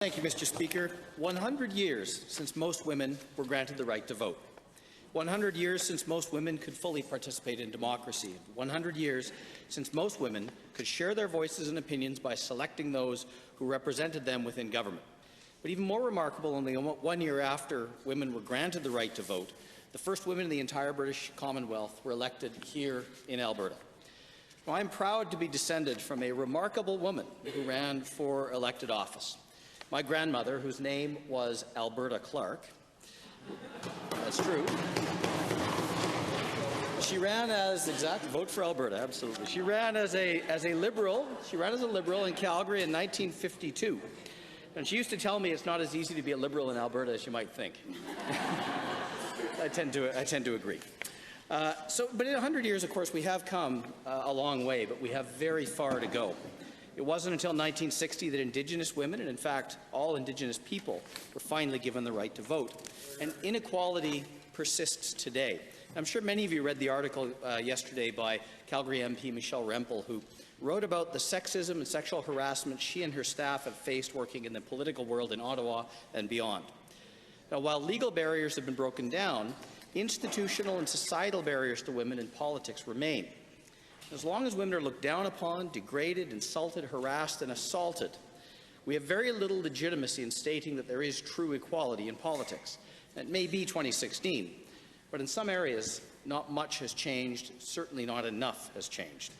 Thank you, Mr. Speaker. 100 years since most women were granted the right to vote. 100 years since most women could fully participate in democracy. 100 years since most women could share their voices and opinions by selecting those who represented them within government. But even more remarkable, only 1 year after women were granted the right to vote, the first women in the entire British Commonwealth were elected here in Alberta. Now, I'm proud to be descended from a remarkable woman who ran for elected office. My grandmother, whose name was Alberta Clark, that's true. She ran as vote for Alberta, absolutely. She ran as a Liberal. She ran as a Liberal in Calgary in 1952, and she used to tell me it's not as easy to be a Liberal in Alberta as you might think. I tend to agree. But in 100 years, of course, we have come a long way, but we have very far to go. It wasn't until 1960 that Indigenous women, and in fact all Indigenous people, were finally given the right to vote. And inequality persists today. I'm sure many of you read the article yesterday by Calgary MP Michelle Rempel, who wrote about the sexism and sexual harassment she and her staff have faced working in the political world in Ottawa and beyond. Now, while legal barriers have been broken down, institutional and societal barriers to women in politics remain. As long as women are looked down upon, degraded, insulted, harassed, and assaulted, we have very little legitimacy in stating that there is true equality in politics. It may be 2016, but in some areas, not much has changed, certainly not enough has changed.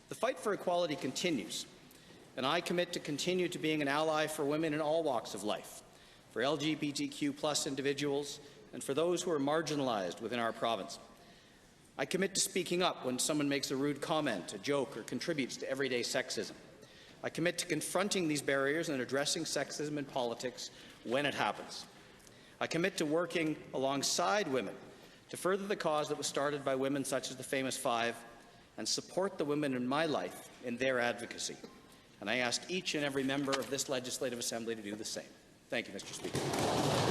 The fight for equality continues, and I commit to continue to being an ally for women in all walks of life, for LGBTQ+ individuals, and for those who are marginalized within our province. I commit to speaking up when someone makes a rude comment, a joke, or contributes to everyday sexism. I commit to confronting these barriers and addressing sexism in politics when it happens. I commit to working alongside women to further the cause that was started by women such as the Famous Five and support the women in my life in their advocacy. And I ask each and every member of this Legislative Assembly to do the same. Thank you, Mr. Speaker.